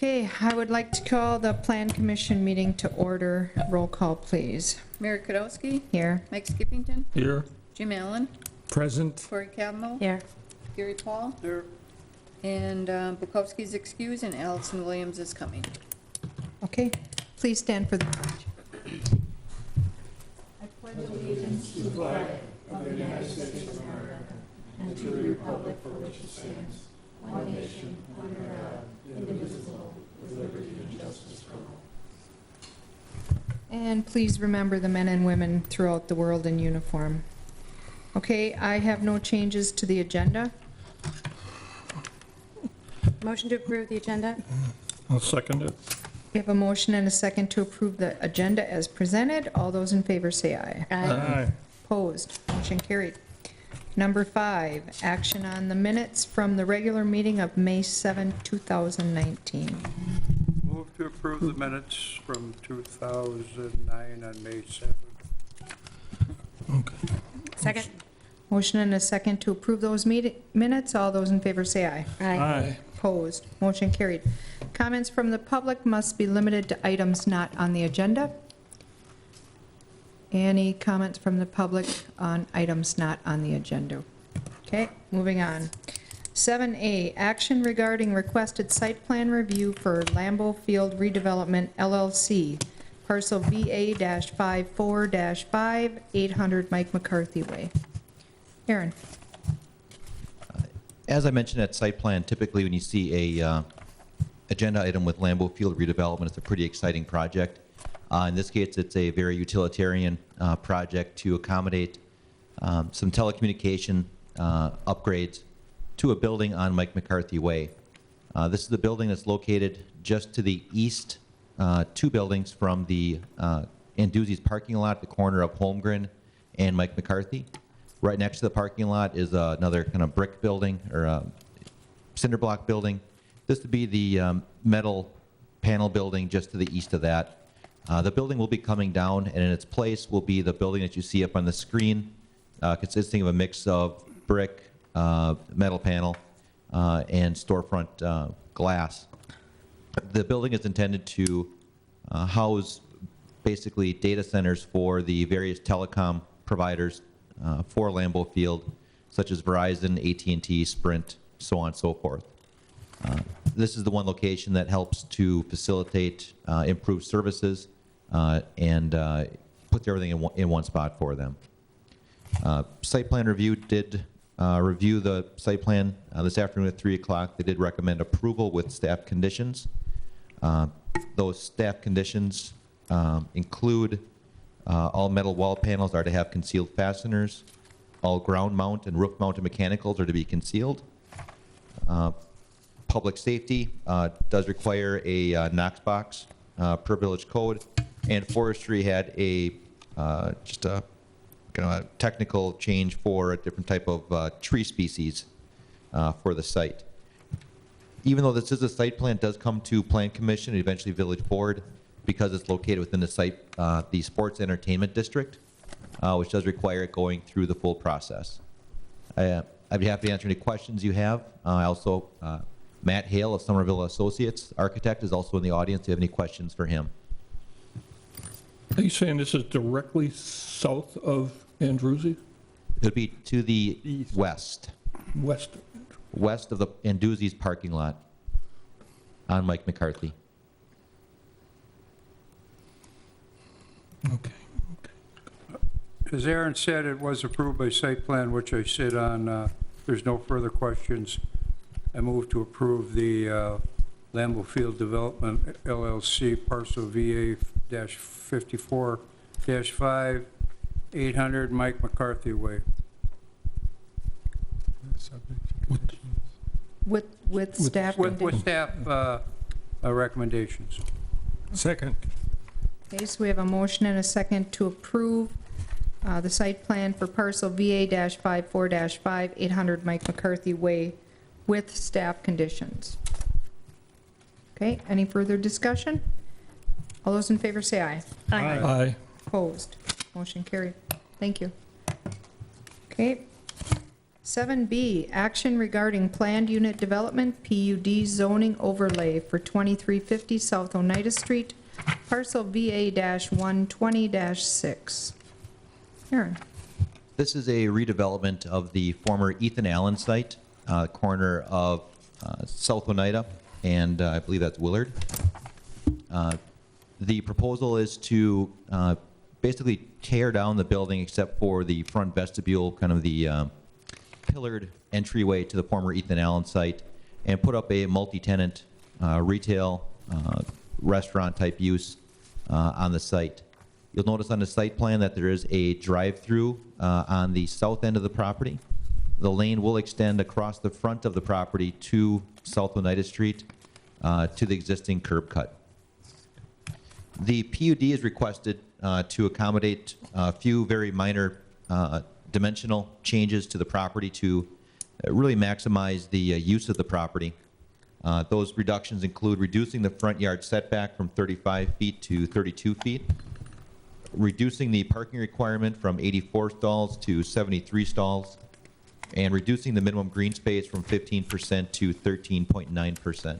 Okay, I would like to call the Plan Commission meeting to order. Roll call, please. Mary Kudowski. Here. Mike Skippington. Here. Jim Allen. Present. Corey Cavanaugh. Here. Gary Paul. Here. And Bukowski's excused and Allison Williams is coming. Okay, please stand for the pledge. I pledge allegiance to the flag of the United States of America and to the republic for which it stands, one nation, under God, indivisible, with liberty and justice for all. And please remember the men and women throughout the world in uniform. Okay, I have no changes to the agenda. Motion to approve the agenda? I'll second it. We have a motion and a second to approve the agenda as presented. All those in favor say aye. Aye. Opposed, motion carried. Number 5, action on the minutes from the regular meeting of May 7, 2019. Move to approve the minutes from 2009 on May 7th. Okay. Second? Motion and a second to approve those minutes. All those in favor say aye. Aye. Opposed, motion carried. Comments from the public must be limited to items not on the agenda. Any comments from the public on items not on the agenda? Okay, moving on. 7A, action regarding requested site plan review for Lambeau Field Redevelopment LLC, parcel VA-54-5, 800 Mike McCarthy Way. Aaron. As I mentioned at site plan, typically when you see a agenda item with Lambeau Field redevelopment, it's a pretty exciting project. In this case, it's a very utilitarian project to accommodate some telecommunication upgrades to a building on Mike McCarthy Way. This is the building that's located just to the east, 2 buildings from the Anduzzi's parking lot at the corner of Holmgren and Mike McCarthy. Right next to the parking lot is another kind of brick building or cinder block building. This would be the metal panel building just to the east of that. The building will be coming down, and in its place will be the building that you see up on the screen, consisting of a mix of brick, metal panel, and storefront glass. The building is intended to house basically data centers for the various telecom providers for Lambeau Field, such as Verizon, AT&T, Sprint, so on and so forth. This is the one location that helps to facilitate improved services and puts everything in one spot for them. Site plan review did review the site plan this afternoon at 3 o'clock. They did recommend approval with staff conditions. Those staff conditions include all metal wall panels are to have concealed fasteners. All ground mount and roof mounted mechanicals are to be concealed. Public safety does require a Knox box per village code, and forestry had a just a kind of a technical change for a different type of tree species for the site. Even though this is a site plan, it does come to Plan Commission and eventually Village Board because it's located within the site, the Sports Entertainment District, which does require it going through the full process. I'd be happy to answer any questions you have. I also Matt Hale of Somerville Associates, architect, is also in the audience. Do you have any questions for him? Are you saying this is directly south of Andruzzi? It would be to the East. west, West? west of the Anduzzi's parking lot on Mike McCarthy. Okay. As Aaron said, it was approved by site plan, which I sit on. There's no further questions. I move to approve the Lambeau Field Development LLC parcel VA-54-5, 800 Mike McCarthy Way. With staff With conditions. staff recommendations. Second. Okay, so we have a motion and a second to approve the site plan for parcel VA-54-5, 800 Mike McCarthy Way with staff conditions. Okay, any further discussion? All those in favor say aye. Aye. Opposed? Motion carried. Thank you. Okay. 7B, action regarding planned unit development, PUD zoning overlay for 2350 South Oneida Street, parcel VA-120-6. Aaron. This is a redevelopment of the former Ethan Allen site, corner of South Oneida, and I believe that's Willard. The proposal is to basically tear down the building except for the front vestibule, kind of the pillared entryway to the former Ethan Allen site, and put up a multi-tenant retail restaurant type use on the site. You'll notice on the site plan that there is a drive-through on the south end of the property. The lane will extend across the front of the property to South Oneida Street to the existing curb cut. The PUD is requested to accommodate a few very minor dimensional changes to the property to really maximize the use of the property. Those reductions include reducing the front yard setback from 35 feet to 32 feet, reducing the parking requirement from 84 stalls to 73 stalls, and reducing the minimum green space from 15% to 13.9%.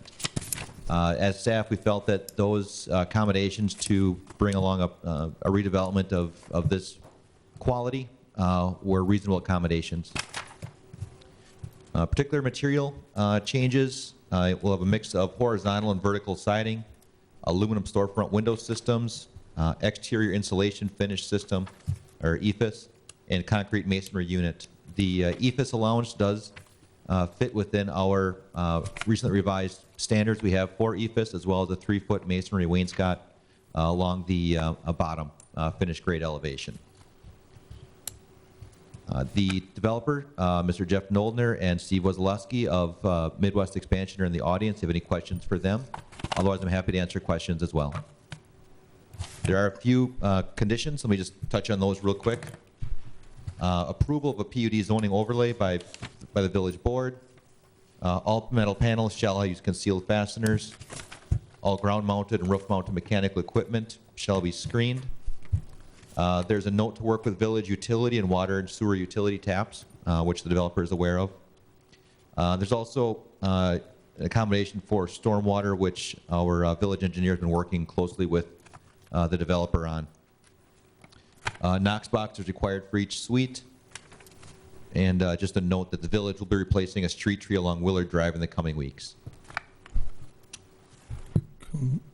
As staff, we felt that those accommodations to bring along a redevelopment of this quality were reasonable accommodations. Particular material changes, we'll have a mix of horizontal and vertical siding, aluminum storefront window systems, exterior insulation finish system, or EFIS, and concrete masonry unit. The EFIS allowance does fit within our recently revised standards. We have 4 EFIS as well as a 3-foot masonry wainscot along the bottom finished grade elevation. The developer, Mr. Jeff Noldner and Steve Wozolowski of Midwest Expansion are in the audience. If you have any questions for them, otherwise I'm happy to answer questions as well. There are a few conditions. Let me just touch on those real quick. Approval of a PUD zoning overlay by the village board. All metal panels shall use concealed fasteners. All ground-mounted and roof-mounted mechanical equipment shall be screened. There's a note to work with village utility and water and sewer utility taps, which the developer is aware of. There's also an accommodation for stormwater, which our village engineer has been working closely with the developer on. Knox box is required for each suite. And just a note that the village will be replacing a street tree along Willard Drive in the coming weeks.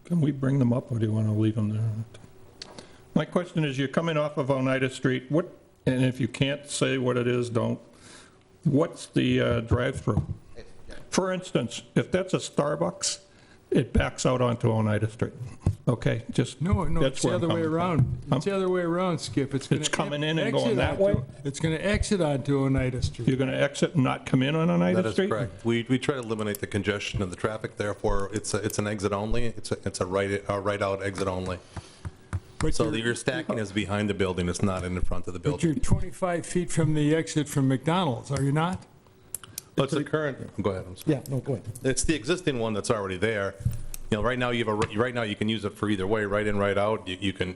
Can we bring them up, or do you want to leave them there? My question is, you're coming off of Oneida Street, and if you can't say what it is, don't, what's the drive-through? For instance, if that's a Starbucks, it backs out onto Oneida Street. Okay, just. No, that's it's the where I'm other way coming from. around. It's the other way around, Skip. It's coming in and going that way? It's going to exit onto Oneida Street. You're going to exit and not come in on Oneida That Street? is correct. We try to eliminate the congestion of the traffic, therefore, it's an exit only. It's a right out exit only. But So you're- your stacking is behind the building, it's not in the front of the But you're building. 25 feet from the exit from McDonald's, are you not? It's the current, go ahead, I'm sorry. Yeah, no, go ahead. It's the existing one that's already there. You know, right now you can use it for either way, right in, right out. You can,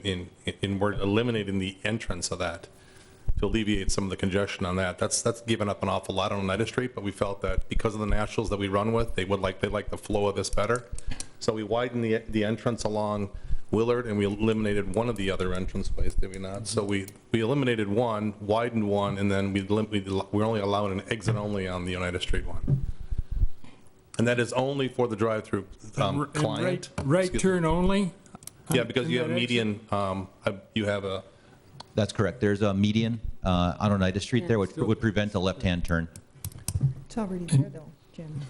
we're eliminating the entrance of that to alleviate some of the congestion on that. That's given up an awful lot on Oneida Street, but we felt that because of the nationals that we run with, they like the flow of this better. So we widened the entrance along Willard, and we eliminated one of the other entranceways, did we not? So we eliminated one, widened one, and then we're only allowing an exit only on the Oneida Street one. And that is only for the drive-through And client. Right Excuse me. turn only? Yeah, because you have in that median, you have a, That's correct. There's a median on Oneida Street there, which would prevent a left-hand turn. It's already there, though, Jim.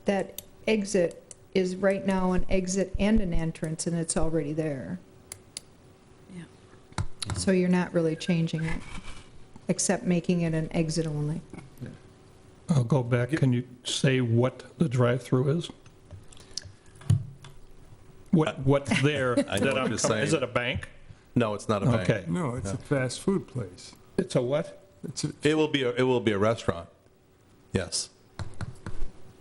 That exit is right now an exit and an entrance, and it's already there. Yeah. So you're not really changing it, except making it an exit only. I'll go back. Can you say what the drive-through is? What's there? I know that what I'm you're coming- Is saying. it a bank? no, it's not a bank. Okay. No, it's a fast food place. It's a what? It's a- It will be a restaurant, yes.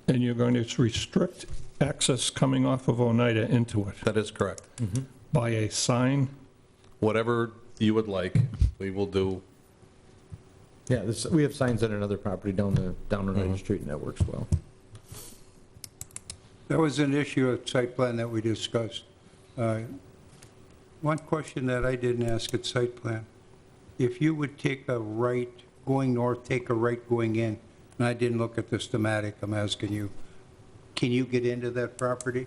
And you're going to restrict access coming off of Oneida into it That is correct. by a sign? Whatever you would like, we will do. Yeah, we have signs on another property down Oneida Street, and that works well. That was an issue at site plan that we discussed. One question that I didn't ask at site plan, if you would take a right going north, take a right going in, and I didn't look at the schematic, I'm asking you, can you get into that property?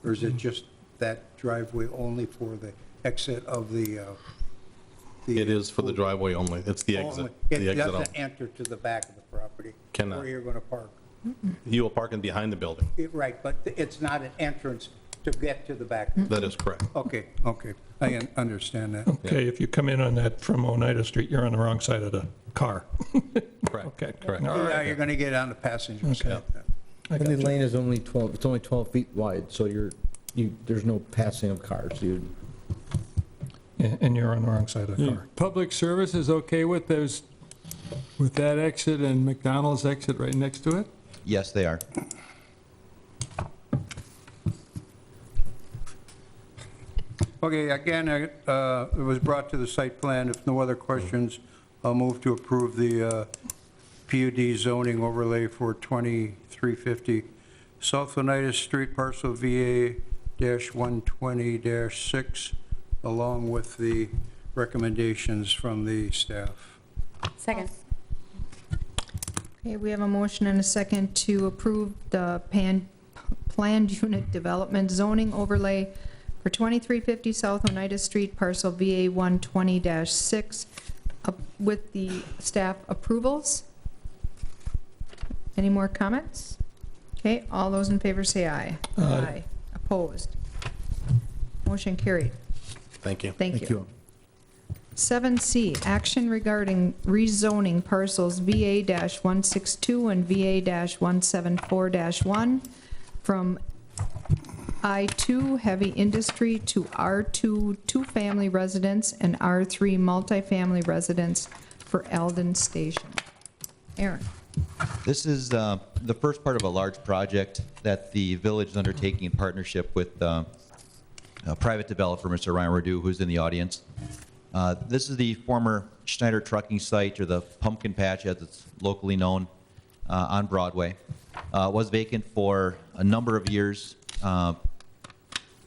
Or is it just that driveway only for the exit of the? It is for the driveway only. It's the exit. It The exit doesn't out. enter to the back of the property. Cannot. Where you're going to park. You will park in behind the building. Right, but it's not an entrance to get to the back. That is correct. Okay, I understand that. Okay, if you come in on that from Oneida Street, you're on the wrong side of the car. Correct. Okay. Correct. All Yeah, right. you're going to get on the passenger side. I And got the you. lane is only 12, it's only 12 feet wide, so there's no passing of cars. Yeah, and you're on the wrong side of the car. Public service is okay with that exit and McDonald's exit right next to it? Yes, they are. Okay, again, it was brought to the site plan. If no other questions, I'll move to approve the PUD zoning overlay for 2350 South Oneida Street, parcel VA-120-6, along with the recommendations from the staff. Second. Okay, we have a motion and a second to approve the planned unit development zoning overlay for 2350 South Oneida Street, parcel VA 120-6, with the staff approvals. Any more comments? Okay, all those in favor say aye. Aye. Opposed? Motion carried. Thank you. Thank you. 7C, action regarding rezoning parcels VA-162 and VA-174-1 from I2 heavy industry to R2 two-family residence and R3 multifamily residence for Eldon Station. Aaron? This is the first part of a large project that the village is undertaking in partnership with a private developer, Mr. Ryan Redu, who's in the audience. This is the former Schneider trucking site, or the Pumpkin Patch as it's locally known, on Broadway. It was vacant for a number of years.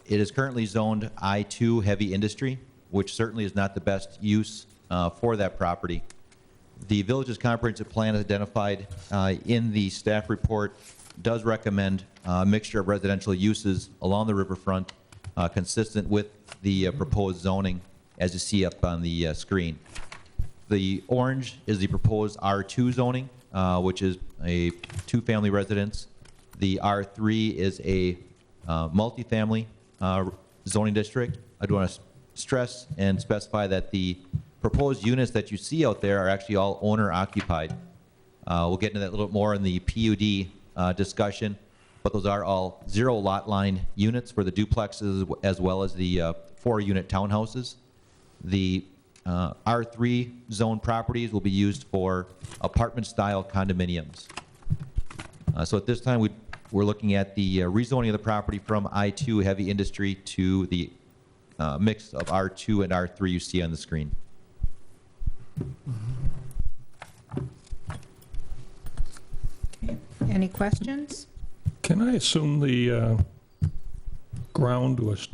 It is currently zoned I2 heavy industry, which certainly is not the best use for that property. The village's comprehensive plan is identified in the staff report, does recommend a mixture of residential uses along the riverfront, consistent with the proposed zoning, as you see up on the screen. The orange is the proposed R2 zoning, which is a two-family residence. The R3 is a multifamily zoning district. I do want to stress and specify that the proposed units that you see out there are actually all owner-occupied. We'll get into that a little bit more in the PUD discussion, but those are all zero lot line units for the duplexes as well as the 4-unit townhouses. The R3 zone properties will be used for apartment-style condominiums. So at this time, we're looking at the rezoning of the property from I2 heavy industry to the mix of R2 and R3 you see on the screen. Any questions? Can I assume the ground was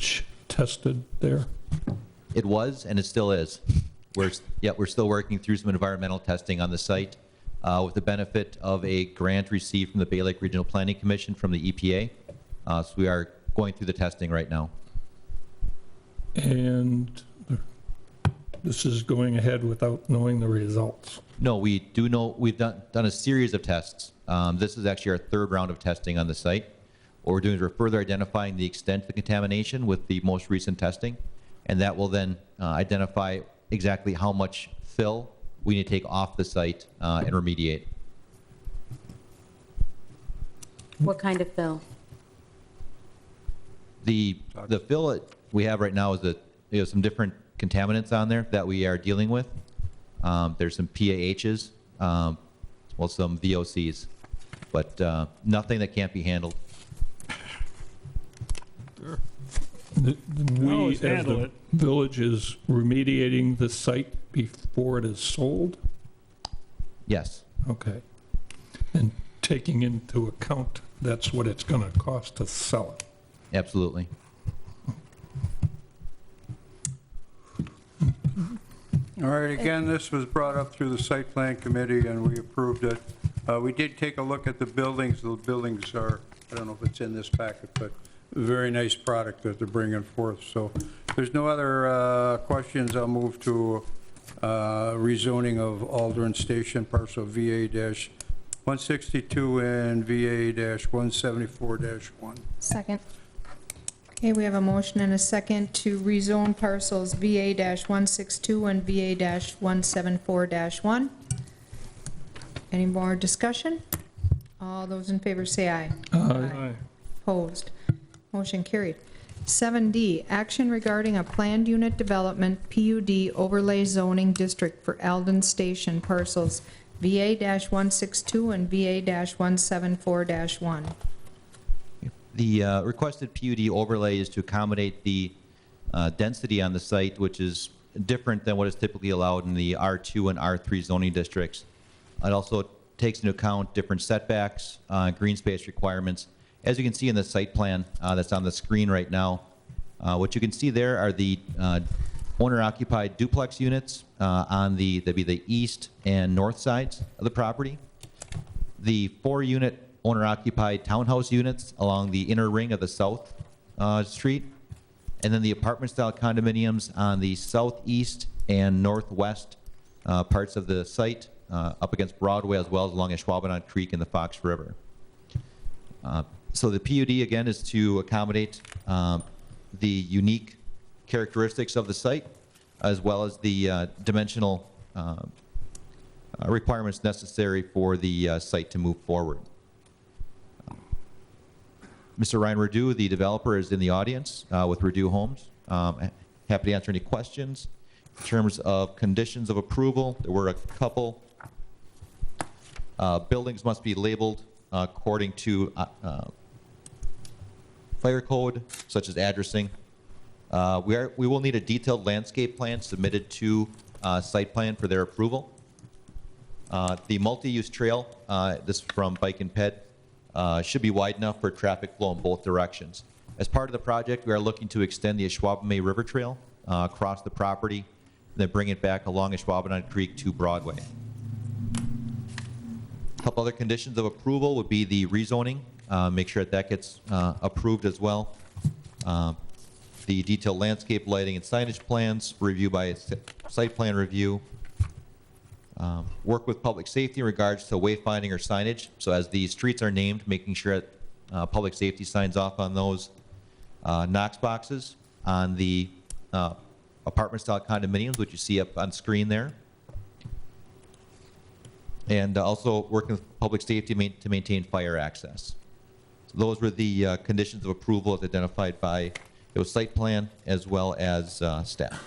tested there? It was, and it still is. We're still working through some environmental testing on the site with the benefit of a grant received from the Bay Lake Regional Planning Commission from the EPA. So we are going through the testing right now. And this is going ahead without knowing the results? No, we do know, we've done a series of tests. This is actually our third round of testing on the site. What we're doing is we're further identifying the extent of the contamination with the most recent testing, and that will then identify exactly how much fill we need to take off the site and remediate. What kind of fill? The fill that we have right now is that there's some different contaminants on there that we are dealing with. There's some PAHs, well, some VOCs, but nothing that can't be handled. We, always as handle the it. village, is remediating the site before it is sold? Yes. Okay. And taking into account that's what it's going to cost to sell it. Absolutely. All right, again, this was brought up through the site plan committee, and we approved it. We did take a look at the buildings. The buildings are, I don't know if it's in this packet, but a very nice product that they're bringing forth. So if there's no other questions, I'll move to rezoning of Aldrin Station, parcel VA-162 and VA-174-1. Second. Okay, we have a motion and a second to rezone parcels VA-162 and VA-174-1. Any more discussion? All those in favor say aye. Aye. Opposed? Motion carried. 7D, action regarding a planned unit development PUD overlay zoning district for Alden Station parcels VA-162 and VA-174-1. The requested PUD overlay is to accommodate the density on the site, which is different than what is typically allowed in the R2 and R3 zoning districts. It also takes into account different setbacks, green space requirements. As you can see in the site plan that's on the screen right now, what you can see there are the owner-occupied duplex units that'd be the east and north sides of the property. The 4-unit owner-occupied townhouse units along the inner ring of the south street, and then the apartment-style condominiums on the southeast and northwest parts of the site, up against Broadway, as well as along Ashwaubenon Creek and the Fox River. So the PUD, again, is to accommodate the unique characteristics of the site, as well as the dimensional requirements necessary for the site to move forward. Mr. Ryan Redu, the developer, is in the audience with Redu Homes. Happy to answer any questions. In terms of conditions of approval, there were a couple. Buildings must be labeled according to fire code, such as addressing. We will need a detailed landscape plan submitted to site plan for their approval. The multi-use trail, this is from Bike and Ped, should be wide enough for traffic flow in both directions. As part of the project, we are looking to extend the Ashwaubenon River Trail across the property, and then bring it back along Ashwaubenon Creek to Broadway. A couple other conditions of approval would be the rezoning. Make sure that gets approved as well. The detailed landscape lighting and signage plans, review by site plan review. Work with public safety in regards to wayfinding or signage. So as the streets are named, making sure that public safety signs off on those. Knox boxes on the apartment-style condominiums, which you see up on screen there. And also working with public safety to maintain fire access. So those were the conditions of approval as identified by the site plan as well as staff.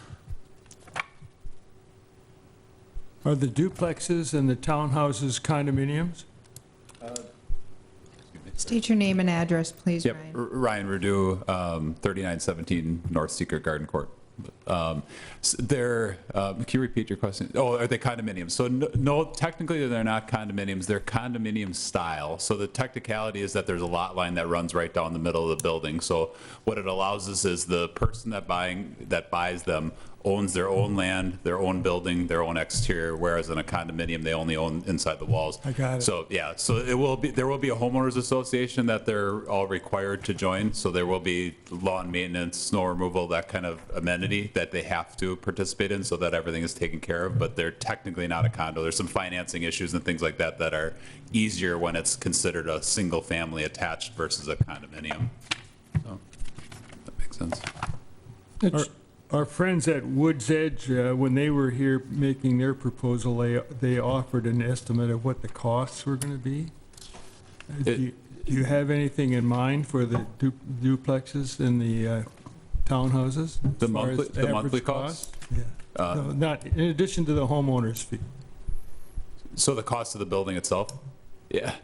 Are the duplexes and the townhouses condominiums? State your name and address, please, Yep, Ryan. Ryan Redu, 3917 North Secret Garden Court. Can you repeat your question? Oh, are they condominiums? So no, technically they're not condominiums. They're condominium style. So the technicality is that there's a lot line that runs right down the middle of the building. So what it allows us is the person that buys them owns their own land, their own building, their own exterior, whereas in a condominium, they only own inside the walls. I got it. So, yeah, so there will be a homeowners association that they're all required to join. So there will be lawn maintenance, snow removal, that kind of amenity that they have to participate in so that everything is taken care of, but they're technically not a condo. There's some financing issues and things like that that are easier when it's considered a single family attached versus a condominium. So, that makes sense. Our friends at Woods Edge, when they were here making their proposal, they offered an estimate of what the costs were going to be. Do you have anything in mind for the duplexes and the townhouses? The as far as monthly average costs? Yeah. No, not, in addition to the homeowner's fee. So the cost of the building itself? Yeah.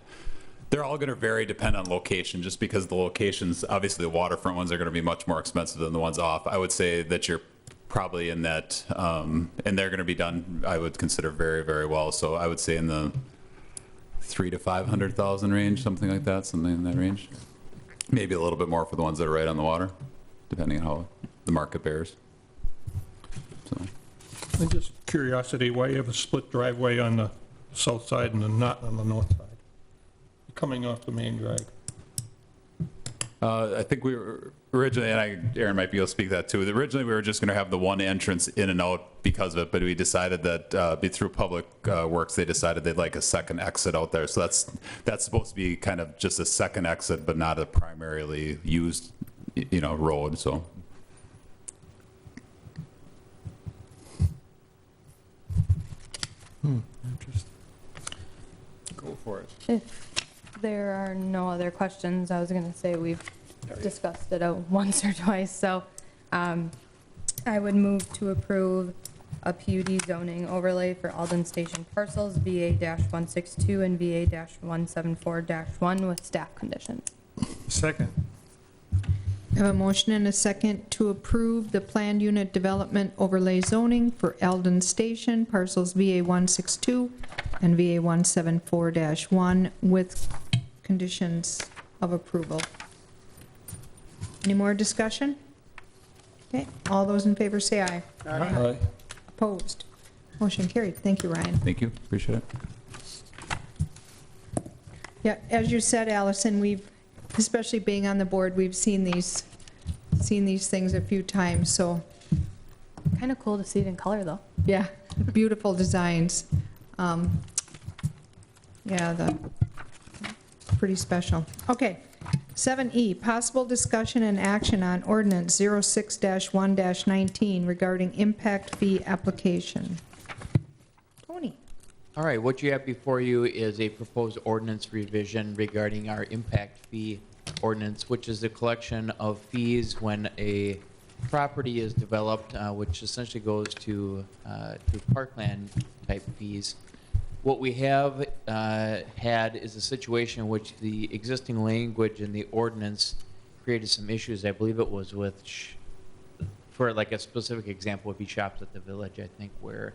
They're all going to vary depending on location, just because the locations, obviously the waterfront ones are going to be much more expensive than the ones off. I would say that you're probably in that, and they're going to be done, I would consider very, very well. So I would say in the 300,000 to 500,000 range, something like that, something in that range. Maybe a little bit more for the ones that are right on the water, depending on how the market bears. So. And just curiosity, why you have a split driveway on the south side and not on the north side? Coming off the main drag. I think we were originally, and Aaron might be able to speak to that too. Originally, we were just going to have the one entrance in and out because of it, but we decided that be through Public Works, they decided they'd like a second exit out there. So that's supposed to be kind of just a second exit, but not a primarily used, road. So. Interesting. Go for it. If there are no other questions, I was going to say we've discussed it once or twice, so I would move to approve a PUD zoning overlay for Alden Station parcels VA-162 and VA-174-1 with staff conditions. Second. I have a motion and a second to approve the planned unit development overlay zoning for Eldon Station, parcels VA-162 and VA-174-1 with conditions of approval. Any more discussion? Okay, all those in favor say aye. Aye. Opposed? Motion carried. Thank you, Ryan. Thank you, appreciate it. Yeah, as you said, Allison, we've, especially being on the board, we've seen these things a few times, so, Kind of cool to see it in color, though. yeah, beautiful designs. Yeah, pretty special. Okay, 7E, possible discussion and action on ordinance 06-1-19 regarding impact fee application. Tony? All right, what you have before you is a proposed ordinance revision regarding our impact fee ordinance, which is the collection of fees when a property is developed, which essentially goes to parkland type fees. What we have had is a situation in which the existing language in the ordinance created some issues. I believe it was with, for like a specific example would be Shops at the Village, I think, where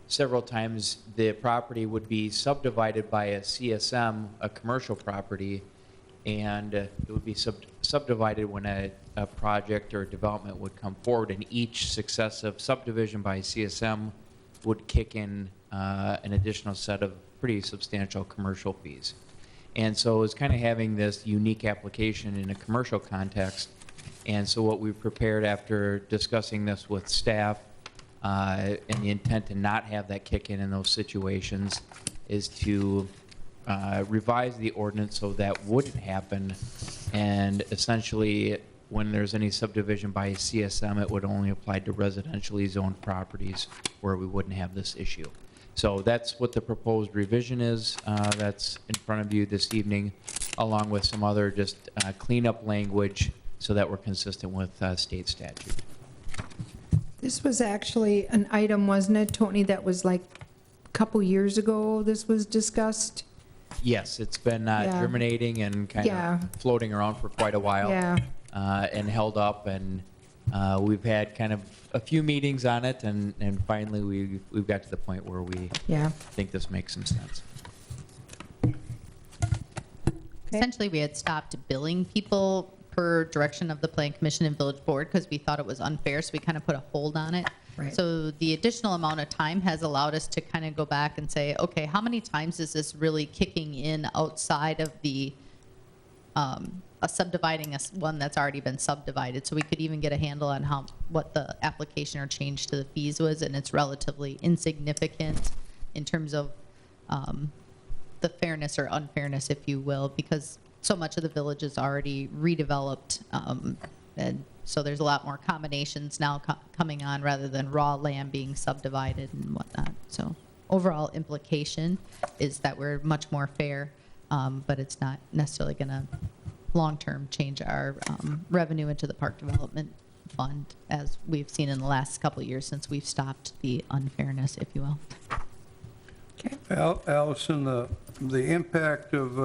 several times the property would be subdivided by a CSM, a commercial property, and it would be subdivided when a project or development would come forward, and each successive subdivision by CSM would kick in an additional set of pretty substantial commercial fees. And so it's kind of having this unique application in a commercial context. And so what we've prepared after discussing this with staff and the intent to not have that kick in those situations is to revise the ordinance so that wouldn't happen. And essentially, when there's any subdivision by a CSM, it would only apply to residentially zoned properties where we wouldn't have this issue. So that's what the proposed revision is that's in front of you this evening, along with some other just cleanup language so that we're consistent with state statute. This was actually an item, wasn't it, Tony, that was like a couple years ago this was discussed? Yes, it's been Yeah. germinating and kind Yeah. of floating around for quite a while. Yeah. And held up, and we've had kind of a few meetings on it, and finally we've got to the point where we Yeah. think this makes some sense. Essentially, we had stopped billing people per direction of the Plan Commission and Village Board because we thought it was unfair, so we kind of put a hold on it. Right. So the additional amount of time has allowed us to kind of go back and say, okay, how many times is this really kicking in outside of the subdividing one that's already been subdivided? So we could even get a handle on what the application or change to the fees was, and it's relatively insignificant in terms of the fairness or unfairness, if you will, because so much of the village is already redeveloped, and so there's a lot more combinations now coming on rather than raw land being subdivided and whatnot. So overall implication is that we're much more fair, but it's not necessarily going to long-term change our revenue into the park development fund, as we've seen in the last couple of years since we've stopped the unfairness, if you will. Allison, the impact of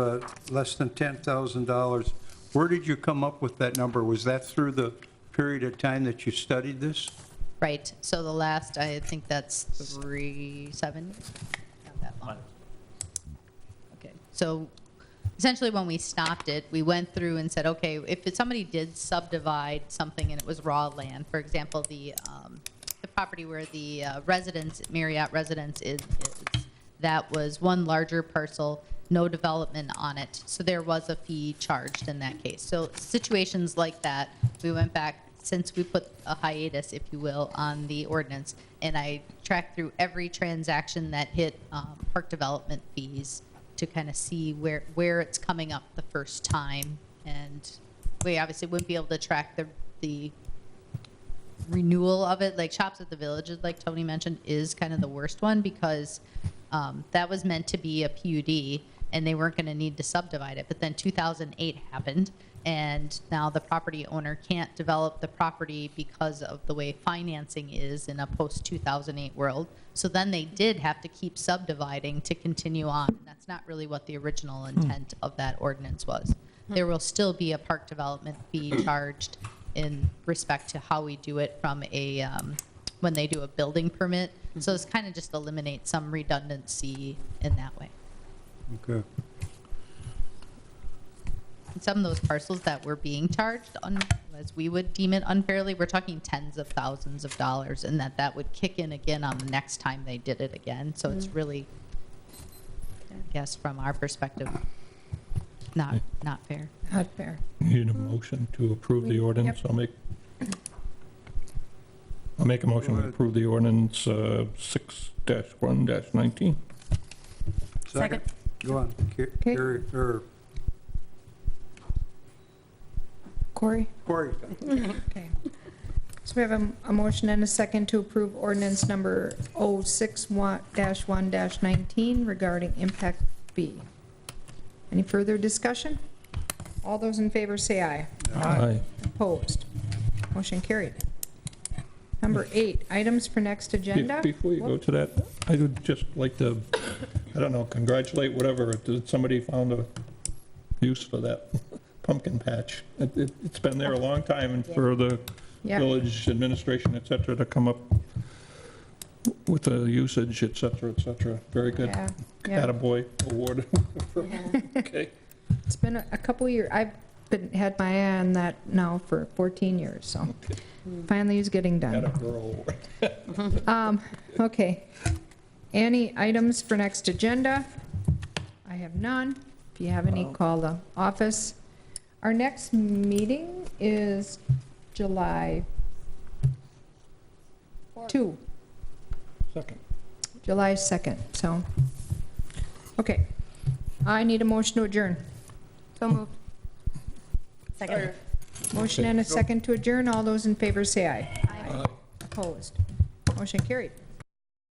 less than $10,000, where did you come up with that number? Was that through the period of time that you studied this? Right, so the last, I think that's 7 years? Not that long. Okay, so essentially when we stopped it, we went through and said, okay, if somebody did subdivide something and it was raw land, for example, the property where the Marriott residence is, that was one larger parcel, no development on it, so there was a fee charged in that case. So situations like that, we went back, since we put a hiatus, if you will, on the ordinance, and I tracked through every transaction that hit park development fees to kind of see where it's coming up the first time. And we obviously wouldn't be able to track the renewal of it. Like Shops at the Villages, like Tony mentioned, is kind of the worst one, because that was meant to be a PUD, and they weren't going to need to subdivide it. But then 2008 happened, and now the property owner can't develop the property because of the way financing is in a post-2008 world. So then they did have to keep subdividing to continue on. And that's not really what the original intent of that ordinance was. There will still be a park development fee charged in respect to how we do it from a, when they do a building permit. So it's kind of just eliminate some redundancy in that way. Okay. And some of those parcels that were being charged, as we would deem it unfairly, we're talking tens of thousands of dollars, and that would kick in again on the next time they did it again. So it's really, I guess, from our perspective, not fair. Not fair. Need a motion to approve the ordinance? I'll make a motion to approve the ordinance 6-1-19. Second. Go on. Carrie, or Corey? Corey. Okay. So we have a motion and a second to approve ordinance number 06-1-19 regarding impact fee. Any further discussion? All those in favor say aye. Aye. Opposed? Motion carried. Number 8, items for next agenda. Before you go to that, I would just like to, I don't know, congratulate whatever, did somebody found a use for that pumpkin patch? It's been there a long time, and for the Yeah. village administration, et cetera, to come up with the usage, et cetera, et cetera. Very good. Yeah, yeah. Attaboy award. Okay. It's been a couple years. I've had my eye on that now for 14 years, so finally it's getting done. Attagirl. Okay. Any items for next agenda? I have none. If you have any, call the office. Our next meeting is July 2. Second. July 2nd, so, okay. I need a motion to adjourn. So moved. Second. Motion and a second to adjourn. All those in favor say aye. Aye. Opposed? Motion carried.